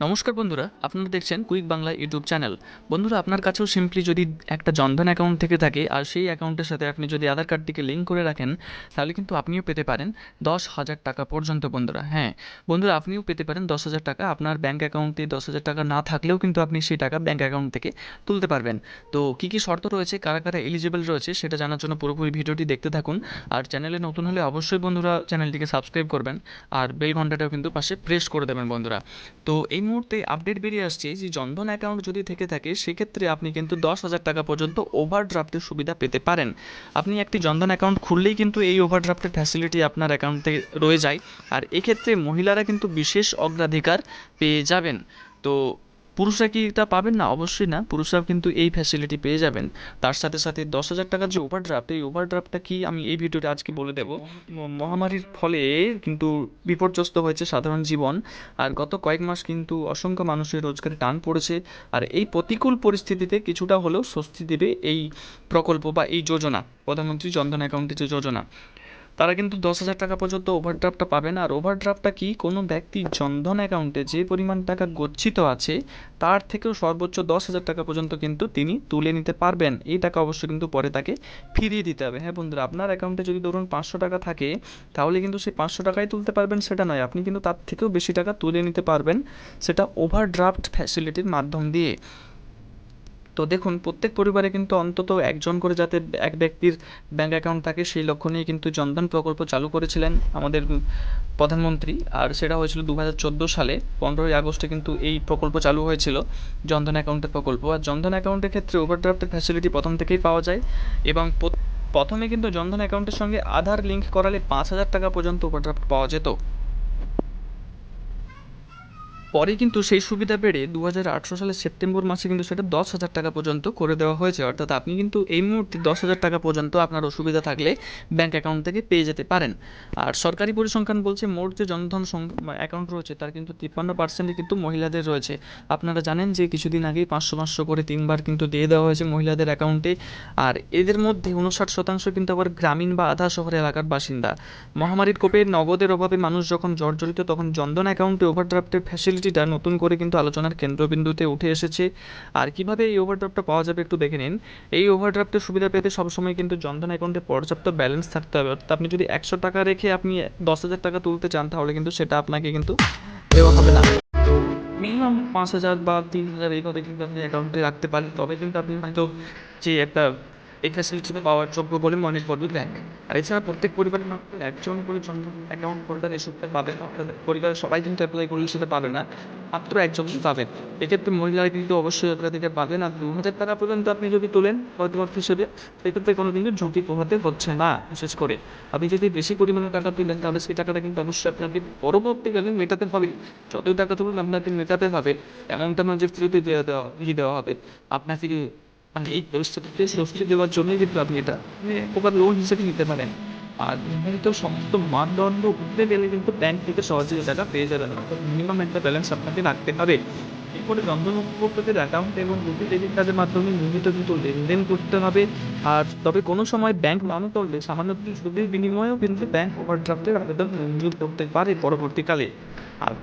নমস্কার বন্ধুরা, আপনারা দেখছেন কুইক বাংলা ইউটিউব চ্যানেল। বন্ধুরা, আপনার কাছেও সিম্পলি যদি একটা জনধন অ্যাকাউন্ট থেকে থাকে আর সেই অ্যাকাউন্টের সাথে আপনি যদি আধার কার্ডটিকে লিঙ্ক করে রাখেন, তাহলে কিন্তু আপনিও পেতে পারেন 10,000 টাকা পর্যন্ত। বন্ধুরা, হ্যাঁ বন্ধুরা, আপনিও পেতে পারেন 10,000 টাকা। আপনার ব্যাঙ্ক অ্যাকাউন্টে 10,000 টাকা না থাকলেও কিন্তু আপনি সেই টাকা ব্যাঙ্ক অ্যাকাউন্ট থেকে তুলতে পারবেন। তো কী কী শর্ত রয়েছে, কারা কারা এলিজিবল রয়েছে, সেটা জানার জন্য পুরোপুরি ভিডিওটি দেখতে থাকুন। আর চ্যানেলে নতুন হলে অবশ্যই বন্ধুরা চ্যানেলটিকে সাবস্ক্রাইব করবেন আর বেল ঘন্টাটাও কিন্তু পাশে প্রেস করে দেবেন বন্ধুরা। তো এই মুহূর্তে আপডেট বেরিয়ে আসছে যে জনধন অ্যাকাউন্ট যদি থেকে থাকে সেক্ষেত্রে আপনি কিন্তু 10,000 টাকা পর্যন্ত ওভারড্রাফটের সুবিধা পেতে পারেন। আপনি একটি জনধন অ্যাকাউন্ট খুললেই কিন্তু এই ওভারড্রাফটের ফ্যাসিলিটি আপনার অ্যাকাউন্টে রয়ে যায়। আর এক্ষেত্রে মহিলারা কিন্তু বিশেষ অগ্রাধিকার পেয়ে যাবেন। তো পুরুষরা কি এটা পাবেন না? অবশ্যই না, পুরুষরাও কিন্তু এই ফ্যাসিলিটি পেয়ে যাবেন। তার সাথে সাথে 10,000 টাকার যে ওভারড্রাফট, এই ওভারড্রাফটটা কি আমি এই ভিডিওতে আজকে বলে দেবো। মহামারীর ফলে কিন্তু বিপর্যস্ত হয়েছে সাধারণ জীবন। আর গত কয়েক মাস কিন্তু অসংখ্য মানুষের রোজগারে টান পড়েছে। আর এই প্রতিকূল পরিস্থিতিতে কিছুটা হলেও স্বস্তি দেবে এই প্রকল্প বা এই যোজনা, প্রধানমন্ত্রী জনধন অ্যাকাউন্টের যে যোজনা। তারা কিন্তু 10,000 টাকা পর্যন্ত ওভারড্রাফটটা পাবেন। আর ওভারড্রাফটটা কি, কোনো ব্যক্তি জনধন অ্যাকাউন্টে যে পরিমাণ টাকা গচ্ছিত আছে তার থেকেও সর্বোচ্চ 10,000 টাকা পর্যন্ত কিন্তু তিনি তুলে নিতে পারবেন। এই টাকা অবশ্যই কিন্তু পরে তাকে ফিরিয়ে দিতে হবে। হ্যাঁ বন্ধুরা, আপনার অ্যাকাউন্টে যদি ধরুন 500 টাকা থাকে, তাহলে কিন্তু সেই 500 টাকাই তুলতে পারবেন সেটা নয়, আপনি কিন্তু তার থেকেও বেশি টাকা তুলে নিতে পারবেন, সেটা ওভারড্রাফট ফ্যাসিলিটির মাধ্যম দিয়ে। তো দেখুন, প্রত্যেক পরিবারে কিন্তু অন্তত একজন করে যাতে এক ব্যক্তির ব্যাঙ্ক অ্যাকাউন্ট থাকে সেই লক্ষ্য নিয়ে কিন্তু জনধন প্রকল্প চালু করেছিলেন আমাদের প্রধানমন্ত্রী। আর সেটা হয়েছিল 2014 সালে 15ই আগস্টে কিন্তু এই প্রকল্প চালু হয়েছিল, জনধন অ্যাকাউন্টের প্রকল্প। আর জনধন অ্যাকাউন্টের ক্ষেত্রে ওভারড্রাফটের ফ্যাসিলিটি প্রথম থেকেই পাওয়া যায়। এবং প্রথমে কিন্তু জনধন অ্যাকাউন্টের সঙ্গে আধার লিঙ্ক করালে 5,000 টাকা পর্যন্ত ওভারড্রাফট পাওয়া যেত। পরে কিন্তু সেই সুবিধা বেড়ে 2018 সালের সেপ্টেম্বর মাসে কিন্তু সেটা 10,000 টাকা পর্যন্ত করে দেওয়া হয়েছে। অর্থাৎ আপনি কিন্তু এই মুহূর্তে 10,000 টাকা পর্যন্ত আপনার অসুবিধা থাকলে ব্যাঙ্ক অ্যাকাউন্ট থেকে পেয়ে যেতে পারেন। আর সরকারি পরিসংখ্যান বলছে মোট যে জনধন অ্যাকাউন্ট রয়েছে তার কিন্তু 53% কিন্তু মহিলাদের রয়েছে। আপনারা জানেন যে কিছুদিন আগেই 500 করে 3বার কিন্তু দিয়ে দেওয়া হয়েছে মহিলাদের অ্যাকাউন্টে। আর এদের মধ্যে 59% কিন্তু আবার গ্রামীণ বা আধা শহর এলাকার বাসিন্দা। মহামারীর কোপে নগদের অভাবে মানুষ যখন জর্জরিত, তখন জনধন অ্যাকাউন্টে ওভারড্রাফটের ফ্যাসিলিটিটা নতুন করে কিন্তু আলোচনার কেন্দ্রবিন্দুতে উঠে এসেছে। আর কিভাবে এই ওভারড্রাফটটা পাওয়া যাবে একটু দেখে নিন। এই ওভারড্রাফটের সুবিধা পেতে সবসময় কিন্তু জনধন অ্যাকাউন্টে পর্যাপ্ত ব্যালেন্স থাকতে হবে। অর্থাৎ আপনি যদি 100 টাকা রেখে আপনি 10,000 টাকা তুলতে চান, তাহলে কিন্তু সেটা আপনাকে কিন্তু দেওয়া হবে না। তো মিনিমাম 5,000 বা 3,000 এইভাবে কিন্তু আপনি অ্যাকাউন্টে রাখতে পারেন, তবে কিন্তু আপনি হয়তো যে একটা এই ফ্যাসিলিটিটা পাওয়ার যোগ্য বলে মনে করবে ব্যাংক। আর এছাড়া প্রত্যেক পরিবারের মাত্র একজন করে জনধন অ্যাকাউন্ট হোল্ডার এই সুবিধা পাবেন। অর্থাৎ পরিবারের সবাই কিন্তু অ্যাপ্লাই করলে সেটা পাবে না, মাত্র একজনই পাবেন। এক্ষেত্রে মহিলারা কিন্তু অবশ্যই অগ্রাধিকার পাবেন। আর 2,000 টাকা পর্যন্ত আপনি যদি তোলেন বৈধব্য হিসেবে, সেক্ষেত্রে কোনো কিন্তু ঝুঁকি পোহাতে হচ্ছে না। বিশেষ করে আপনি যদি বেশি পরিমাণে টাকা তুলেন, তাহলে সেই টাকাটা কিন্তু অবশ্যই আপনাকে পরবর্তীকালে মেটাতে হবে। যতই টাকা তুলুন আপনাকে মেটাতে হবে, এমনটা নয় যে ফ্রিতে দেওয়া হবে আপনাকে। মানে এই পরিস্থিতিতে স্বস্তি দেওয়ার জন্যই কিন্তু আপনি এটা প্রকার লোন হিসেবে নিতে পারেন। আর নির্ধারিত সমস্ত মানদণ্ড উঠতে গেলে কিন্তু ব্যাংক থেকে সহজেই টাকা পেয়ে যাবেন। মিনিমাম একটা ব্যালেন্স আপনাকে রাখতে হবে। এরপরে জনধন উপভোক্তাদের অ্যাকাউন্ট এবং রুপে ডেবিট কার্ডের মাধ্যমে নিয়মিত কিন্তু লেনদেন করতে হবে। আর তবে কোনো সময় ব্যাংক না করলে সামান্য কিছু সুদের বিনিময়েও কিন্তু ব্যাংক ওভারড্রাফটের আবেদন মঞ্জুর করতে পারে পরবর্তীকালে। আর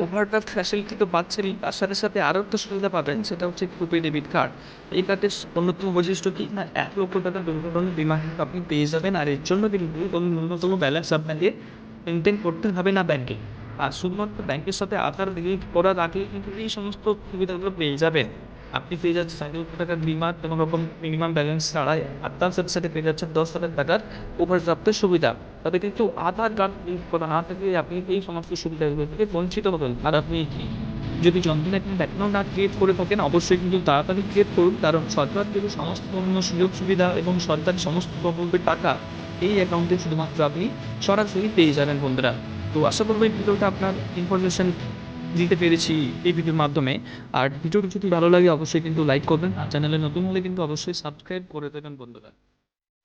ওভারড্রাফট ফ্যাসিলিটি তো পাচ্ছেনই, তার সাথে সাথে আরও একটা সুবিধা পাবেন, সেটা হচ্ছে রুপে ডেবিট কার্ড। এই কার্ডের অন্যতম বৈশিষ্ট্য কি না, 1 লক্ষ টাকা দুর্ঘটনার বিমা কিন্তু আপনি পেয়ে যাবেন। আর এর জন্য কিন্তু কোনো ন্যূনতম ব্যালেন্স আপনাকে মেনটেন করতে হবে না ব্যাংকে। আর শুধুমাত্র ব্যাংকের সাথে আধার লিঙ্ক করার আগে কিন্তু এই সমস্ত সুবিধাগুলো পেয়ে যাবেন। আপনি পেয়ে যাচ্ছেন 1 লক্ষ টাকার বিমা কোনো রকম মিনিমাম ব্যালেন্স ছাড়াই। আর তার সাথে সাথে পেয়ে যাচ্ছেন 10,000 টাকার ওভারড্রাফটের সুবিধা। তবে কিন্তু আধার কার্ড লিঙ্ক করা না থাকলে আপনি এই সমস্ত সুবিধাগুলো থেকে বঞ্চিত হবেন। আর আপনি যদি জনধন অ্যাকাউন্ট না ক্রিয়েট করে থাকেন, অবশ্যই কিন্তু তাড়াতাড়ি ক্রিয়েট করুন, কারণ সরকার থেকে সমস্ত অন্য সুযোগ সুবিধা এবং সরকারি সমস্ত প্রকল্পের টাকা এই অ্যাকাউন্টে শুধুমাত্র আপনি সরাসরি পেয়ে যাবেন বন্ধুরা। তো আশা করবো এই ভিডিওটা আপনার ইনফরমেশন দিতে পেরেছি এই ভিডিওর মাধ্যমে। আর ভিডিওটি যদি ভালো লাগে অবশ্যই কিন্তু লাইক করবেন, আর চ্যানেলে নতুন হলে কিন্তু অবশ্যই সাবস্ক্রাইব করে দেবেন বন্ধুরা।